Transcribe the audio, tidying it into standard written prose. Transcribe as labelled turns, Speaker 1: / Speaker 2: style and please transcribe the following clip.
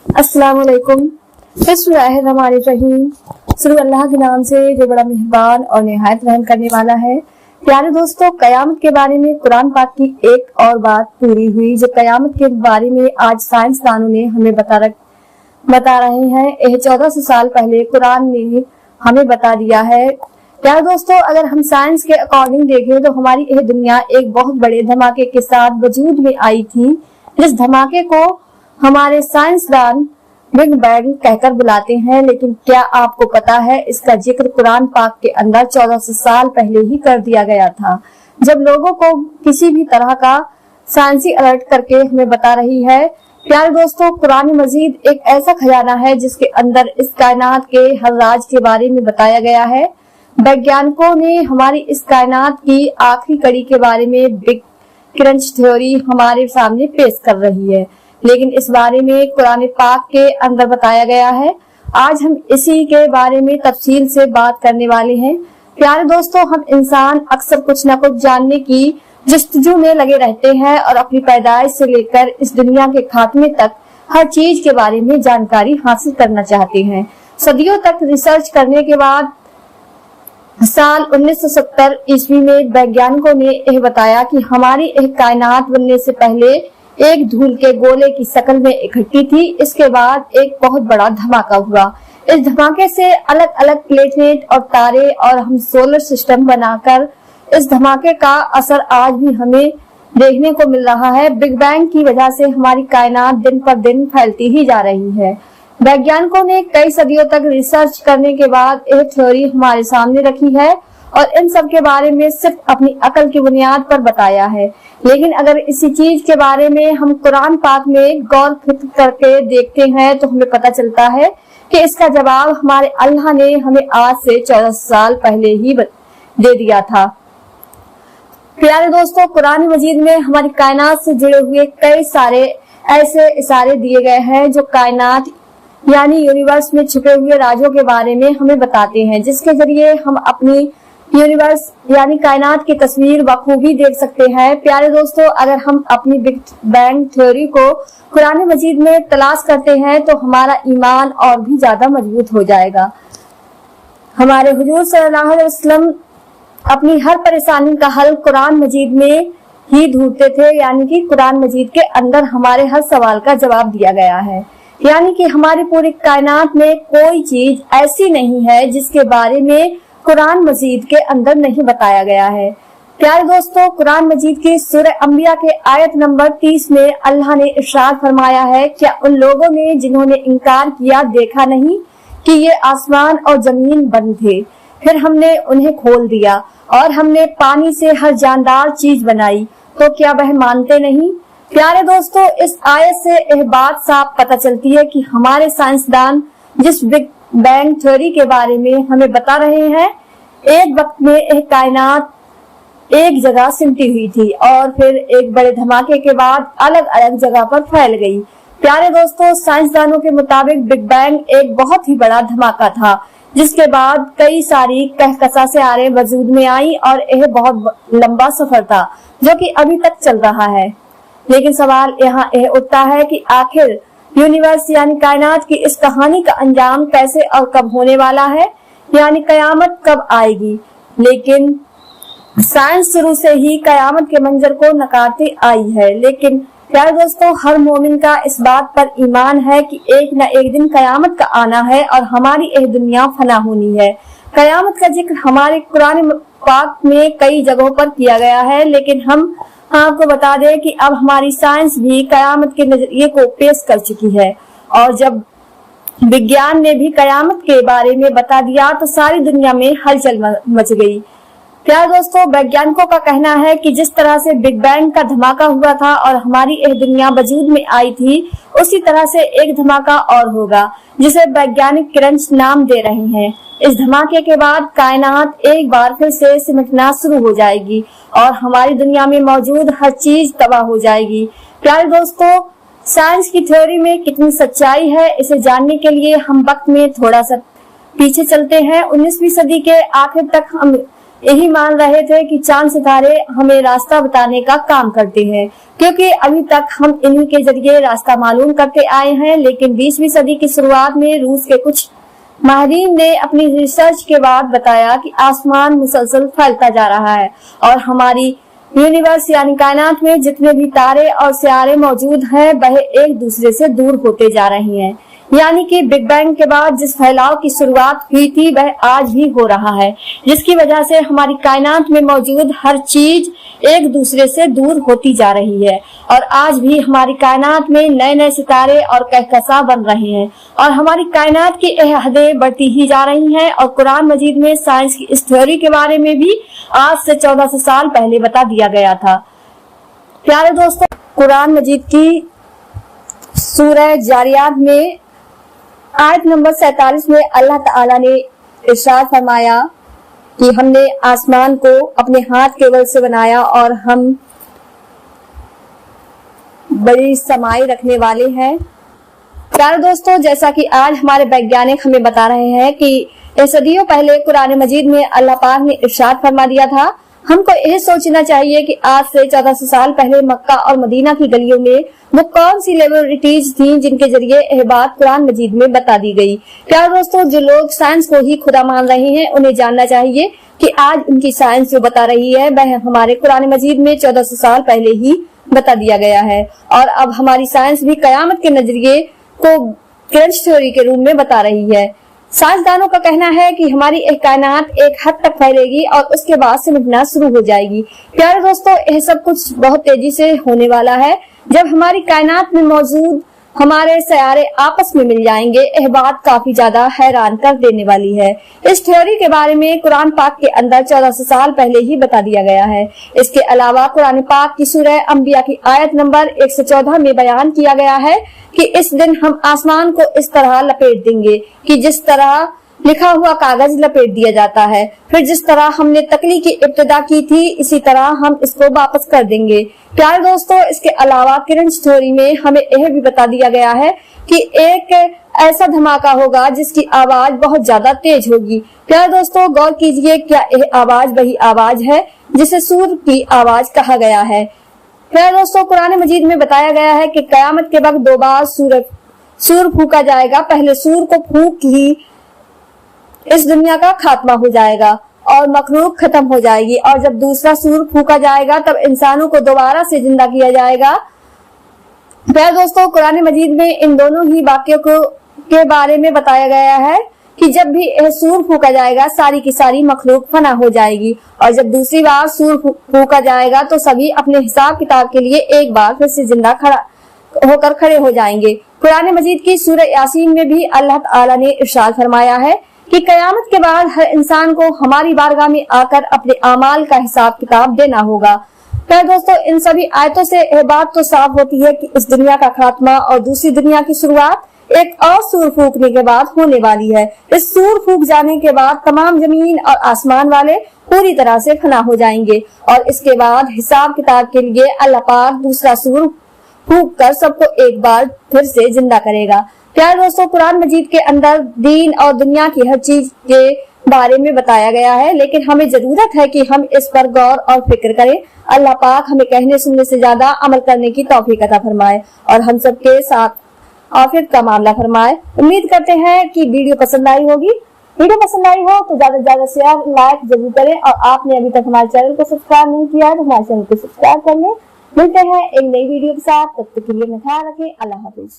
Speaker 1: अस्सलाम वालेकुम। बिस्मिल्लाहिर्रहमानिर्रहीम। शुरू अल्लाह के नाम से जो बड़ा मेहरबान और निहायत रहम करने वाला है। प्यारे दोस्तों, कयामत के बारे में कुरान पाक की एक और बात पूरी हुई जो कयामत के बारे में आज साइंसदानों ने हमें बता रहे हैं। यह 1400 साल पहले कुरान ने हमें बता दिया है। प्यारे दोस्तों, अगर हम साइंस के अकॉर्डिंग देखें तो हमारी यह दुनिया एक बहुत बड़े धमाके के साथ वजूद में आई थी, जिस धमाके को हमारे साइंसदान बिग बैंग कहकर बुलाते हैं। लेकिन क्या आपको पता है इसका जिक्र कुरान पाक के अंदर 1400 साल पहले ही कर दिया गया था, जब लोगों को किसी भी तरह का साइंसी अलर्ट करके हमें बता रही है। प्यारे दोस्तों, कुरान मजीद एक ऐसा खजाना है जिसके अंदर इस कायनात के हर राज के बारे में बताया गया है। वैज्ञानिकों ने हमारी इस कायनात की आखिरी कड़ी के बारे में बिग क्रंच थ्योरी हमारे सामने पेश कर रही है, लेकिन इस बारे में कुरान पाक के अंदर बताया गया है। आज हम इसी के बारे में तफसील से बात करने वाले हैं। प्यारे दोस्तों, हम इंसान अक्सर कुछ न कुछ जानने की जस्तजू में लगे रहते हैं और अपनी पैदाइश से लेकर इस दुनिया के खात्मे तक हर चीज के बारे में जानकारी हासिल करना चाहते हैं। सदियों तक रिसर्च करने के बाद साल 1970 ईस्वी में वैज्ञानिकों ने यह बताया कि हमारी एक कायनात बनने से पहले एक धूल के गोले की शक्ल में इकट्ठी थी। इसके बाद एक बहुत बड़ा धमाका हुआ। इस धमाके से अलग अलग प्लेनेट और तारे और हम सोलर सिस्टम बनाकर इस धमाके का असर आज भी हमें देखने को मिल रहा है। बिग बैंग की वजह से हमारी कायनात दिन पर दिन फैलती ही जा रही है। वैज्ञानिकों ने कई सदियों तक रिसर्च करने के बाद यह थ्योरी हमारे सामने रखी है और इन सब के बारे में सिर्फ अपनी अकल की बुनियाद पर बताया है। लेकिन अगर इसी चीज के बारे में हम कुरान पाक में गौर फिक्र करके देखते हैं तो हमें पता चलता है कि इसका जवाब हमारे अल्लाह ने हमें आज से 14 साल पहले ही दे दिया था। प्यारे दोस्तों, कुरान मजीद में हमारी कायनात से जुड़े हुए कई सारे ऐसे इशारे दिए गए हैं जो कायनात यानी यूनिवर्स में छुपे हुए राजों के बारे में हमें बताते हैं, जिसके जरिए हम अपनी यूनिवर्स यानी कायनात की तस्वीर बखूबी देख सकते हैं। प्यारे दोस्तों, अगर हम अपनी बिग बैंग थ्योरी को कुरान मजीद में तलाश करते हैं तो हमारा ईमान और भी ज्यादा मजबूत हो जाएगा। हमारे हुजूर सल्लल्लाहु अलैहि वसल्लम अपनी हर परेशानी का हल कुरान मजीद में ही ढूंढते थे, यानी कि कुरान मजीद के अंदर हमारे हर सवाल का जवाब दिया गया है। यानी कि हमारी पूरी कायनात में कोई चीज ऐसी नहीं है जिसके बारे में कुरान मजीद के अंदर नहीं बताया गया है। प्यारे दोस्तों, कुरान मजीद की सूरह अंबिया के आयत नंबर 30 में अल्लाह ने इरशाद फरमाया है, क्या उन लोगों ने जिन्होंने इनकार किया देखा नहीं कि ये आसमान और जमीन बंद थे, फिर हमने उन्हें खोल दिया और हमने पानी से हर जानदार चीज बनाई, तो क्या वह मानते नहीं। प्यारे दोस्तों, इस आयत से यह बात साफ पता चलती है कि हमारे साइंसदान जिस बिग बैंग थ्योरी के बारे में हमें बता रहे हैं, एक वक्त में यह कायनात एक जगह सिमटी हुई थी और फिर एक बड़े धमाके के बाद अलग अलग जगह पर फैल गई। प्यारे दोस्तों, साइंसदानों के मुताबिक बिग बैंग एक बहुत ही बड़ा धमाका था, जिसके बाद कई सारी कहकशा से आरे वजूद में आई और यह बहुत लंबा सफर था जो कि अभी तक चल रहा है। लेकिन सवाल यहाँ यह उठता है कि आखिर यूनिवर्स यानी कायनात की इस कहानी का अंजाम कैसे और कब होने वाला है, यानी कयामत कब आएगी। लेकिन साइंस शुरू से ही कयामत के मंजर को नकारती आई है। लेकिन प्यारे दोस्तों, हर मोमिन का इस बात पर ईमान है कि एक न एक दिन कयामत का आना है और हमारी यह दुनिया फना होनी है। कयामत का जिक्र हमारे कुरान पाक में कई जगहों पर किया गया है, लेकिन हम आपको बता दें कि अब हमारी साइंस भी कयामत के नजरिए को पेश कर चुकी है और जब विज्ञान ने भी कयामत के बारे में बता दिया तो सारी दुनिया में हलचल मच गई। प्यारे दोस्तों, वैज्ञानिकों का कहना है कि जिस तरह से बिग बैंग का धमाका हुआ था और हमारी यह दुनिया वजूद में आई थी, उसी तरह से एक धमाका और होगा जिसे वैज्ञानिक क्रंच नाम दे रहे हैं। इस धमाके के बाद कायनात एक बार फिर से सिमटना शुरू हो जाएगी और हमारी दुनिया में मौजूद हर चीज तबाह हो जाएगी। प्यारे दोस्तों, साइंस की थ्योरी में कितनी सच्चाई है, इसे जानने के लिए हम वक्त में थोड़ा सा पीछे चलते हैं। 19वीं सदी के आखिर तक हम यही मान रहे थे कि चांद सितारे हमें रास्ता बताने का काम करते हैं, क्योंकि अभी तक हम इन्हीं के जरिए रास्ता मालूम करते आए हैं। लेकिन 20वीं सदी की शुरुआत में रूस के कुछ माहिरीन ने अपनी रिसर्च के बाद बताया कि आसमान मुसलसल फैलता जा रहा है और हमारी यूनिवर्स यानी कायनात में जितने भी तारे और सितारे मौजूद हैं वह एक दूसरे से दूर होते जा रहे हैं। यानी कि बिग बैंग के बाद जिस फैलाव की शुरुआत हुई थी वह आज भी हो रहा है, जिसकी वजह से हमारी कायनात में मौजूद हर चीज एक दूसरे से दूर होती जा रही है। और आज भी हमारी कायनात में नए नए सितारे और कहकशां बन रहे हैं और हमारी कायनात की हदें बढ़ती ही जा रही हैं। और कुरान मजीद में साइंस की इस थ्योरी के बारे में भी आज से 1400 साल पहले बता दिया गया था। प्यारे दोस्तों, कुरान मजीद की सूरह जारियात में आयत नंबर 47 में अल्लाह ताला ने इरशाद फरमाया कि हमने आसमान को अपने हाथ के बल से बनाया और हम बड़ी समाई रखने वाले हैं। प्यारे दोस्तों, जैसा कि आज हमारे वैज्ञानिक हमें बता रहे हैं कि सदियों पहले कुरान मजीद में अल्लाह पाक ने इरशाद फरमा दिया था। हमको यह सोचना चाहिए कि आज से 1400 साल पहले मक्का और मदीना की गलियों में वो कौन सी लेबोरेटरीज थी जिनके जरिए यह बात कुरान मजीद में बता दी गई। प्यारे दोस्तों, जो लोग साइंस को ही खुदा मान रहे हैं उन्हें जानना चाहिए कि आज उनकी साइंस जो बता रही है वह हमारे कुरान मजीद में 1400 साल पहले ही बता दिया गया है। और अब हमारी साइंस भी कयामत के नजरिए को क्रंच थ्योरी के रूप में बता रही है। साइंसदानों का कहना है कि हमारी कायनात एक हद तक फैलेगी और उसके बाद सिमटना शुरू हो जाएगी। प्यारे दोस्तों, यह सब कुछ बहुत तेजी से होने वाला है। जब हमारी कायनात में मौजूद हमारे सितारे आपस में मिल जाएंगे, यह बात काफी ज्यादा हैरान कर देने वाली है। इस थ्योरी के बारे में कुरान पाक के अंदर 1400 साल पहले ही बता दिया गया है। इसके अलावा कुरान पाक की सूरह अंबिया की आयत नंबर 114 में बयान किया गया है कि इस दिन हम आसमान को इस तरह लपेट देंगे कि जिस तरह लिखा हुआ कागज लपेट दिया जाता है, फिर जिस तरह हमने तकली की इब्तिदा की थी इसी तरह हम इसको वापस कर देंगे। प्यारे दोस्तों, इसके अलावा क्रंच थ्योरी में हमें यह भी बता दिया गया है कि एक ऐसा धमाका होगा जिसकी आवाज बहुत ज्यादा तेज होगी। प्यारे दोस्तों, गौर कीजिए, क्या यह आवाज वही आवाज है जिसे सूर की आवाज कहा गया है। प्यारे दोस्तों, कुरान मजीद में बताया गया है कि कयामत के वक्त 2 बार सूर फूका जाएगा। पहले सूर को फूक ही इस दुनिया का खात्मा हो जाएगा और मखलूक खत्म हो जाएगी, और जब दूसरा सूर फूका जाएगा तब इंसानों को दोबारा से जिंदा किया जाएगा। प्यारे दोस्तों, कुरान मजीद में इन दोनों ही वाक्यों के बारे में बताया गया है कि जब भी यह सूर फूका जाएगा सारी की सारी मखलूक फना हो जाएगी, और जब दूसरी बार सूर फूका जाएगा तो सभी अपने हिसाब किताब के लिए एक बार फिर से जिंदा होकर खड़े हो जाएंगे। कुरान मजीद की सूरह यासीन में भी अल्लाह ताला ने इरशाद फरमाया है कि कयामत के बाद हर इंसान को हमारी बारगाह में आकर अपने अमाल का हिसाब किताब देना होगा। तो दोस्तों, इन सभी आयतों से यह बात तो साफ होती है कि इस दुनिया का खात्मा और दूसरी दुनिया की शुरुआत एक और सूर फूकने के बाद होने वाली है। इस सूर फूक जाने के बाद तमाम जमीन और आसमान वाले पूरी तरह से फना हो जाएंगे और इसके बाद हिसाब किताब के लिए अल्लाह पाक दूसरा सूर फूक कर सबको एक बार फिर से जिंदा करेगा। प्यारे दोस्तों, कुरान मजीद के अंदर दीन और दुनिया की हर चीज के बारे में बताया गया है, लेकिन हमें जरूरत है कि हम इस पर गौर और फिक्र करें। अल्लाह पाक हमें कहने सुनने से ज्यादा अमल करने की तौफीक अता फरमाए और हम सबके साथ आफियत का मामला फरमाए। उम्मीद करते हैं कि वीडियो पसंद आई होगी। वीडियो पसंद आई हो तो ज्यादा से ज्यादा शेयर लाइक जरूर करें, और आपने अभी तक हमारे चैनल को सब्सक्राइब नहीं किया है तो हमारे चैनल को सब्सक्राइब कर लें। मिलते हैं एक नई वीडियो के साथ, तब तक के लिए ख्याल रखें। अल्लाह हाफिज।